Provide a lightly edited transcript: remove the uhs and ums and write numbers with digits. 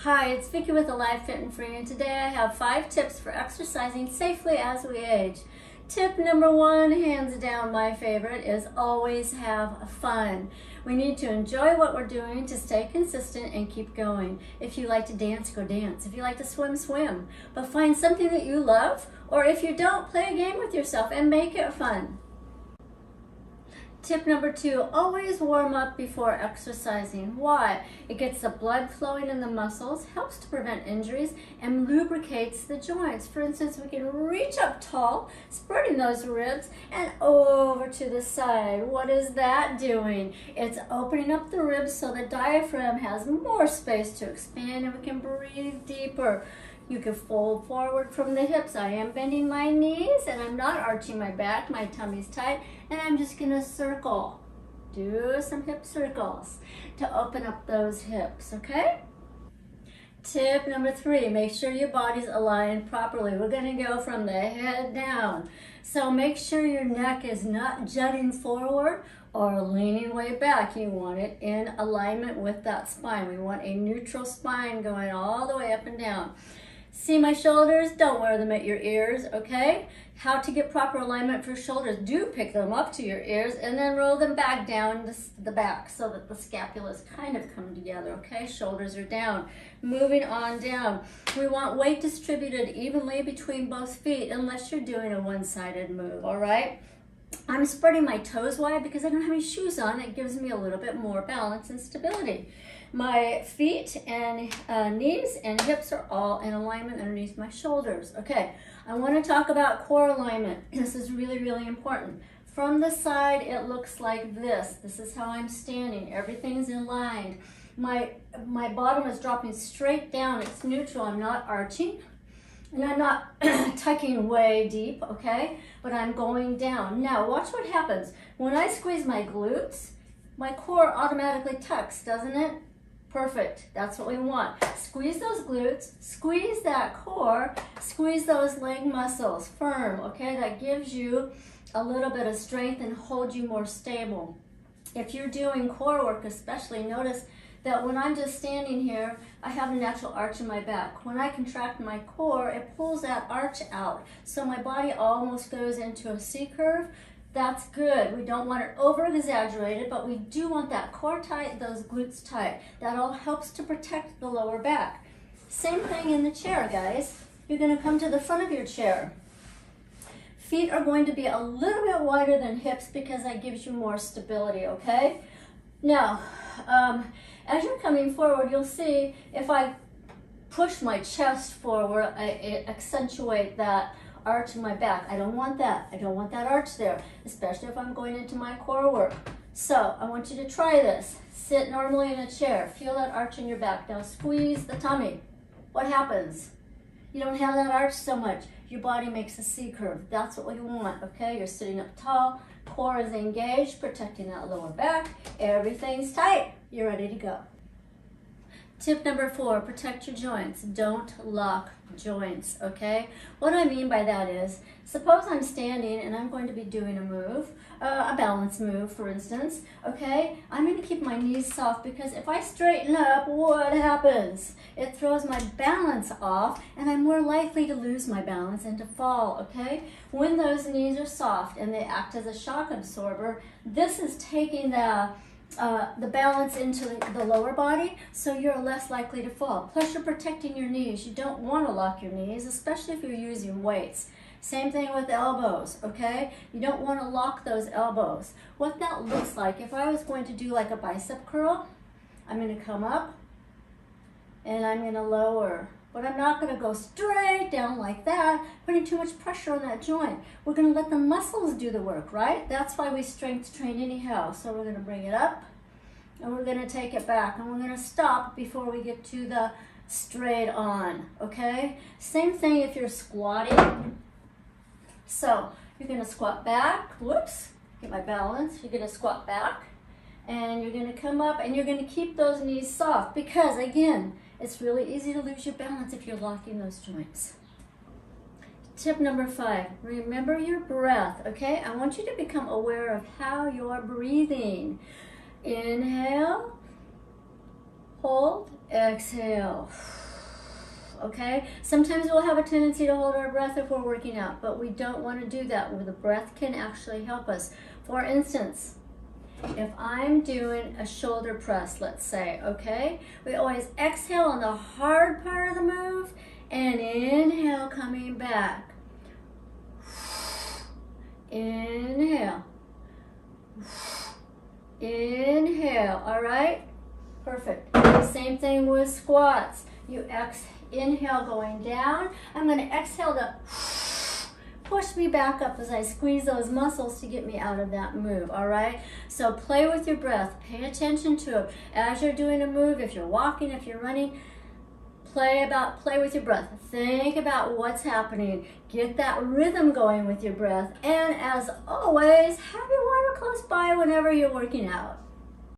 Hi, it's Vicki with Alive Fit and Free, and today I have 5 tips for exercising safely as we age. Tip number 1, hands down my favorite, is always have fun. We need to enjoy what we're doing to stay consistent and keep going. If you like to dance, go dance. If you like to swim, swim. But find something that you love, or if you don't, play a game with yourself and make it fun. Tip number 2, always warm up before exercising. Why? It gets the blood flowing in the muscles, helps to prevent injuries, and lubricates the joints. For instance, we can reach up tall, spreading those ribs, and over to the side. What is that doing? It's opening up the ribs so the diaphragm has more space to expand and we can breathe deeper. You can fold forward from the hips. I am bending my knees and I'm not arching my back. My tummy's tight and I'm just gonna circle. Do some hip circles to open up those hips, okay? Tip number 3, make sure your body's aligned properly. We're gonna go from the head down. So make sure your neck is not jutting forward or leaning way back. You want it in alignment with that spine. We want a neutral spine going all the way up and down. See my shoulders? Don't wear them at your ears, okay? How to get proper alignment for shoulders. Do pick them up to your ears and then roll them back down the back so that the scapulas kind of come together, okay? Shoulders are down. Moving on down. We want weight distributed evenly between both feet unless you're doing a one-sided move, all right? I'm spreading my toes wide because I don't have any shoes on. It gives me a little bit more balance and stability. My feet and knees and hips are all in alignment underneath my shoulders. Okay, I want to talk about core alignment. This is really, really important. From the side, it looks like this. This is how I'm standing. Everything's in line. My bottom is dropping straight down. It's neutral. I'm not arching. And I'm not tucking way deep, okay? But I'm going down. Now, watch what happens. When I squeeze my glutes, my core automatically tucks, doesn't it? Perfect. That's what we want. Squeeze those glutes, squeeze that core, squeeze those leg muscles firm, okay? That gives you a little bit of strength and holds you more stable. If you're doing core work especially, notice that when I'm just standing here, I have a natural arch in my back. When I contract my core, it pulls that arch out. So my body almost goes into a C curve. That's good. We don't want it over-exaggerated, but we do want that core tight, those glutes tight. That all helps to protect the lower back. Same thing in the chair, guys. You're gonna come to the front of your chair. Feet are going to be a little bit wider than hips because that gives you more stability, okay? Now, as you're coming forward, you'll see if I push my chest forward, I accentuate that arch in my back. I don't want that. I don't want that arch there, especially if I'm going into my core work. So I want you to try this. Sit normally in a chair. Feel that arch in your back. Now squeeze the tummy. What happens? You don't have that arch so much. Your body makes a C curve. That's what we want, okay? You're sitting up tall. Core is engaged, protecting that lower back. Everything's tight. You're ready to go. Tip number 4, protect your joints. Don't lock joints, okay? What I mean by that is, suppose I'm standing and I'm going to be doing a move, a balance move, for instance, okay? I'm going to keep my knees soft because if I straighten up, what happens? It throws my balance off and I'm more likely to lose my balance and to fall, okay? When those knees are soft and they act as a shock absorber, this is taking the balance into the lower body, so you're less likely to fall. Plus, you're protecting your knees. You don't want to lock your knees, especially if you're using weights. Same thing with elbows, okay? You don't want to lock those elbows. What that looks like, if I was going to do like a bicep curl, I'm going to come up and I'm going to lower. But I'm not going to go straight down like that, putting too much pressure on that joint. We're going to let the muscles do the work, right? That's why we strength train anyhow. So we're going to bring it up, and we're going to take it back, and we're going to stop before we get to the straight on, okay? Same thing if you're squatting. So you're going to squat back. Whoops, get my balance. You're going to squat back, and you're going to come up, and you're going to keep those knees soft because, again, it's really easy to lose your balance if you're locking those joints. Tip number 5, remember your breath, okay? I want you to become aware of how you're breathing. Inhale, hold, exhale. Okay, sometimes we'll have a tendency to hold our breath if we're working out, but we don't want to do that, where the breath can actually help us. For instance, if I'm doing a shoulder press, let's say, okay, we always exhale on the hard part of the move and inhale coming back. Inhale. Inhale, all right? Perfect. Same thing with squats. You inhale going down. I'm going to exhale to push me back up as I squeeze those muscles to get me out of that move, all right? So play with your breath. Pay attention to it. As you're doing a move, if you're walking, if you're running, play with your breath. Think about what's happening. Get that rhythm going with your breath. And as always, have your water close by whenever you're working out.